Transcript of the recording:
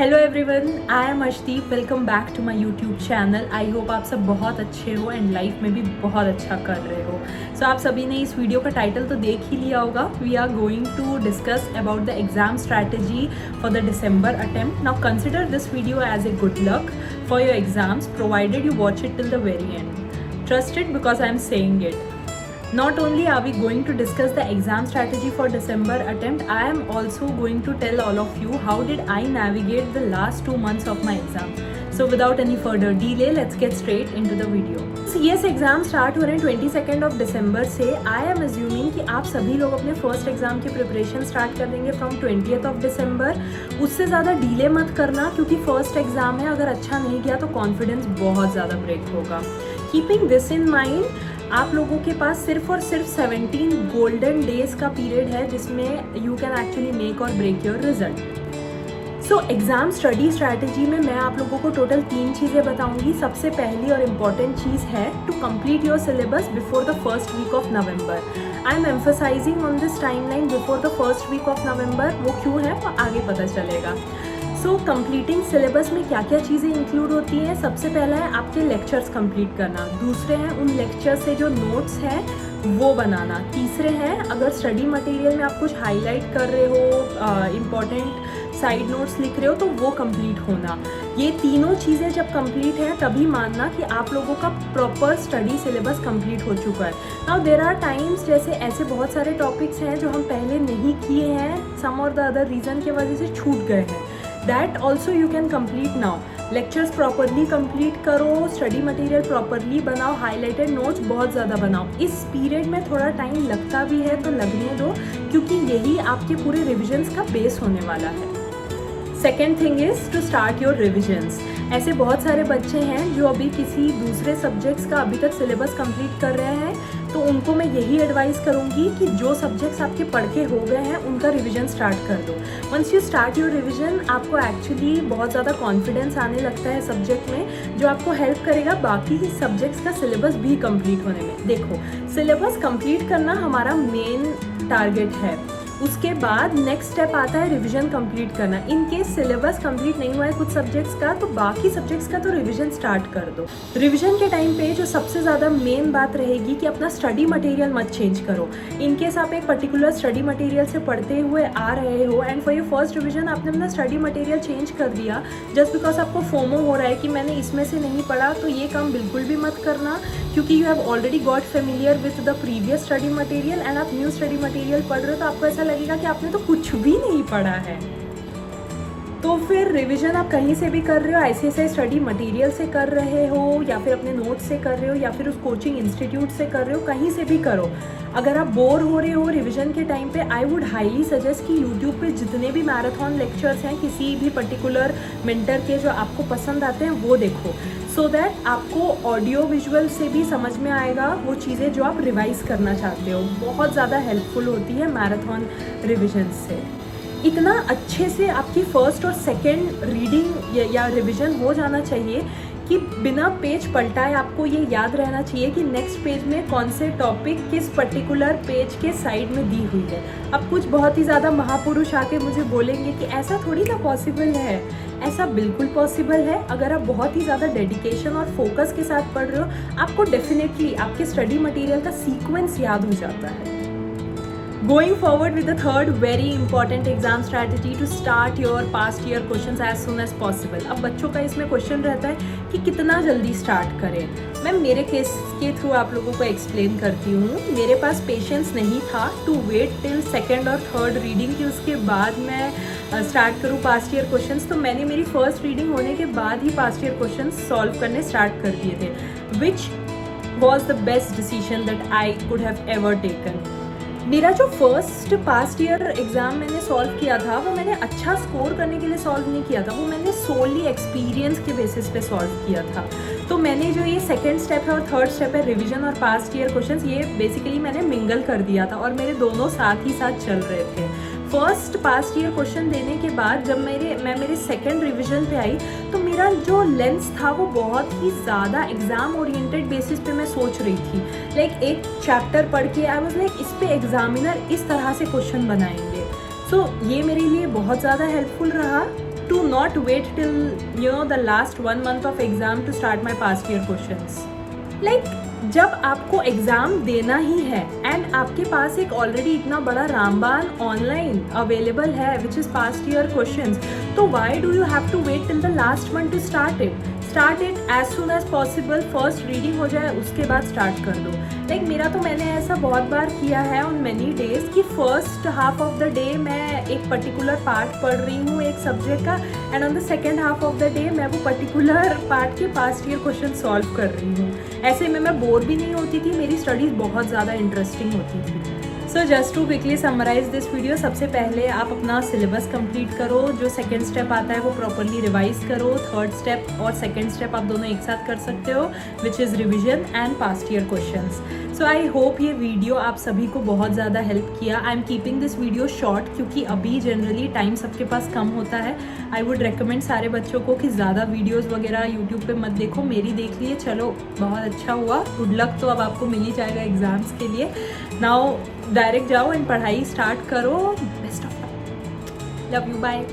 Hello everyone, I am Arshdeep. Welcome back to my YouTube channel. I hope आप सब बहुत अच्छे हो एंड लाइफ में भी बहुत अच्छा कर रहे हो। सो आप सभी ने इस वीडियो का टाइटल तो देख ही लिया होगा। We are going to discuss about the exam strategy for the December attempt. Now consider this video as a good luck for your exams provided you watch it till the very end. Trust it because I am saying it. Not only are we going to discuss the exam strategy for December attempt, I am also going to tell all of you how did I navigate the last 2 months of my exam. So without any further delay, let's get straight into the video. CS exam start हो रहे हैं 22 of December से। I am assuming कि आप सभी लोग अपने first exam की प्रिपरेशन स्टार्ट कर देंगे फ्रॉम 20 ऑफ दिसंबर। उससे ज़्यादा डिले मत करना क्योंकि फर्स्ट एग्जाम है, अगर अच्छा नहीं गया तो कॉन्फिडेंस बहुत ज़्यादा ब्रेक होगा। कीपिंग दिस इन माइंड, आप लोगों के पास सिर्फ और सिर्फ 17 गोल्डन डेज का पीरियड है जिसमें you can actually make or break your result. So exam study strategy में मैं आप लोगों को टोटल 3 चीज़ें बताऊंगी। सबसे पहली और इम्पॉर्टेंट चीज़ है to complete your syllabus before the first week of November. I am emphasising on this timeline before the first week of November. वो क्यों है वो आगे पता चलेगा। सो कंप्लीटिंग सिलेबस में क्या क्या चीज़ें इंक्लूड होती हैं? सबसे पहला है आपके लेक्चर्स कंप्लीट करना। दूसरे हैं उन लेक्चर से जो नोट्स हैं वो बनाना। तीसरे हैं अगर स्टडी मटेरियल में आप कुछ हाईलाइट कर रहे हो, इम्पॉर्टेंट साइड नोट्स लिख रहे हो तो वो कंप्लीट होना। ये तीनों चीज़ें जब कंप्लीट हैं तभी मानना कि आप लोगों का प्रॉपर स्टडी सिलेबस कंप्लीट हो चुका है। नाउ देयर आर टाइम्स जैसे ऐसे बहुत सारे टॉपिक्स हैं जो हम पहले नहीं किए हैं, सम और द अदर रीज़न की वजह से छूट गए हैं। That also you can complete now. Lectures properly complete करो, स्टडी मटेरियल प्रॉपरली बनाओ, हाईलाइटेड नोट्स बहुत ज़्यादा बनाओ। इस पीरियड में थोड़ा टाइम लगता भी है तो लगने दो क्योंकि यही आपके पूरे रिविजन्स का बेस होने वाला है। Second thing is to start your revisions. ऐसे बहुत सारे बच्चे हैं जो अभी किसी दूसरे सब्जेक्ट्स का अभी तक सिलेबस कंप्लीट कर रहे हैं, तो उनको मैं यही एडवाइस करूँगी कि जो सब्जेक्ट्स आपके पढ़ के हो गए हैं उनका रिवीजन स्टार्ट कर दो। Once you start your revision आपको एक्चुअली बहुत ज़्यादा कॉन्फिडेंस आने लगता है सब्जेक्ट में, जो आपको हेल्प करेगा बाकी सब्जेक्ट्स का सिलेबस भी कंप्लीट होने में। देखो, सिलेबस कंप्लीट करना हमारा मेन टारगेट है। उसके बाद नेक्स्ट स्टेप आता है रिवीजन कंप्लीट करना। इन केस सिलेबस कंप्लीट नहीं हुआ है कुछ सब्जेक्ट्स का तो बाकी सब्जेक्ट्स का तो रिवीजन स्टार्ट कर दो। रिवीजन के टाइम पे जो सबसे ज़्यादा मेन बात रहेगी कि अपना स्टडी मटेरियल मत चेंज करो। इन केस आप एक पर्टिकुलर स्टडी मटेरियल से पढ़ते हुए आ रहे हो and for your first revision आपने अपना स्टडी मटेरियल चेंज कर दिया जस्ट बिकॉज आपको फोमो हो रहा है कि मैंने इसमें से नहीं पढ़ा, तो ये काम बिल्कुल भी मत करना क्योंकि you have already got familiar with the previous study material and आप न्यू स्टडी मटेरियल पढ़ रहे हो तो आपको ऐसा लगेगा कि आपने तो कुछ भी नहीं पढ़ा है। तो फिर रिवीजन आप कहीं से भी कर रहे हो, ICSI स्टडी मटेरियल से कर रहे हो या फिर अपने नोट्स से कर रहे हो या फिर उस कोचिंग इंस्टीट्यूट से कर रहे हो, कहीं से भी करो। अगर आप बोर हो रहे हो रिवीजन के टाइम पे, आई वुड हाईली सजेस्ट कि यूट्यूब पे जितने भी मैराथन लेक्चर्स हैं किसी भी पर्टिकुलर मेंटर के जो आपको पसंद आते हैं वो देखो, सो दैट आपको ऑडियो विजुअल से भी समझ में आएगा वो चीज़ें जो आप रिवाइज करना चाहते हो। बहुत ज़्यादा हेल्पफुल होती है मैराथन रिविजन से। इतना अच्छे से आपकी फर्स्ट और सेकेंड रीडिंग या रिवीजन हो जाना चाहिए कि बिना पेज पलटाए आपको ये याद रहना चाहिए कि नेक्स्ट पेज में कौन से टॉपिक किस पर्टिकुलर पेज के साइड में दी हुई है। अब कुछ बहुत ही ज़्यादा महापुरुष आके मुझे बोलेंगे कि ऐसा थोड़ी ना पॉसिबल है। ऐसा बिल्कुल पॉसिबल है। अगर आप बहुत ही ज़्यादा डेडिकेशन और फोकस के साथ पढ़ रहे हो आपको डेफिनेटली आपके स्टडी मटेरियल का सीक्वेंस याद हो जाता है। Going forward with the third very important exam strategy to start your past year questions as soon as possible. अब बच्चों का इसमें क्वेश्चन रहता है कि कितना जल्दी स्टार्ट करें। मैं मेरे केस के थ्रू आप लोगों को एक्सप्लेन करती हूँ। मेरे पास पेशेंस नहीं था टू वेट टिल सेकेंड और थर्ड रीडिंग कि उसके बाद मैं स्टार्ट करूँ पास्ट ईयर क्वेश्चंस। तो मैंने मेरी फर्स्ट रीडिंग होने के बाद ही पास्ट ईयर क्वेश्चंस सॉल्व करने स्टार्ट कर दिए थे, which was the best decision that I could have ever taken. मेरा जो फर्स्ट पास्ट ईयर एग्ज़ाम मैंने सॉल्व किया था वो मैंने अच्छा स्कोर करने के लिए सॉल्व नहीं किया था, वो मैंने सोली एक्सपीरियंस के बेसिस पे सॉल्व किया था। तो मैंने जो ये सेकंड स्टेप है और थर्ड स्टेप है रिवीजन और पास्ट ईयर क्वेश्चंस, ये बेसिकली मैंने मिंगल कर दिया था और मेरे दोनों साथ ही साथ चल रहे थे। फर्स्ट पास्ट ईयर क्वेश्चन देने के बाद जब मैं मेरे सेकंड रिवीजन पे आई तो मेरा जो लेंस था वो बहुत ही ज़्यादा एग्ज़ाम ओरिएंटेड बेसिस पे मैं सोच रही थी। लाइक एक चैप्टर पढ़ के आई वाज लाइक इस पे एग्जामिनर इस तरह से क्वेश्चन बनाएंगे। सो ये मेरे लिए बहुत ज़्यादा हेल्पफुल रहा to not wait till the last 1 month of exam to start my past year questions. Like जब आपको एग्ज़ाम देना ही है एंड आपके पास एक ऑलरेडी इतना बड़ा रामबान ऑनलाइन अवेलेबल है which is past year questions, तो why do you have to wait till the last month to start it as soon as possible. First reading हो जाए उसके बाद स्टार्ट कर दो. लाइक मेरा तो मैंने ऐसा बहुत बार किया है ऑन मैनी डेज कि first half of the day मैं एक पर्टिकुलर पार्ट पढ़ रही हूँ एक सब्जेक्ट का and on the second half of the day मैं वो पर्टिकुलर पार्ट के पास्ट ईयर क्वेश्चन सॉल्व कर रही हूँ. ऐसे में मैं बोर भी नहीं होती थी, मेरी स्टडीज़ बहुत ज़्यादा इंटरेस्टिंग होती थी. So just to quickly summarise this video, सबसे पहले आप अपना सिलेबस कंप्लीट करो. जो सेकंड स्टेप आता है वो प्रॉपरली रिवाइज करो. थर्ड स्टेप और सेकंड स्टेप आप दोनों एक साथ कर सकते हो which is revision and past year questions. So I hope ये वीडियो आप सभी को बहुत ज़्यादा हेल्प किया. I am keeping this video short क्योंकि अभी जनरली टाइम सबके पास कम होता है. आई वुड रिकमेंड सारे बच्चों को कि ज़्यादा वीडियोज़ वगैरह यूट्यूब पे मत देखो, मेरी देख लिए. चलो बहुत अच्छा हुआ, गुड लक तो अब आपको मिल ही जाएगा एग्ज़ाम्स के लिए. नाउ डायरेक्ट जाओ एंड पढ़ाई स्टार्ट करो. Best of luck. Love you, bye.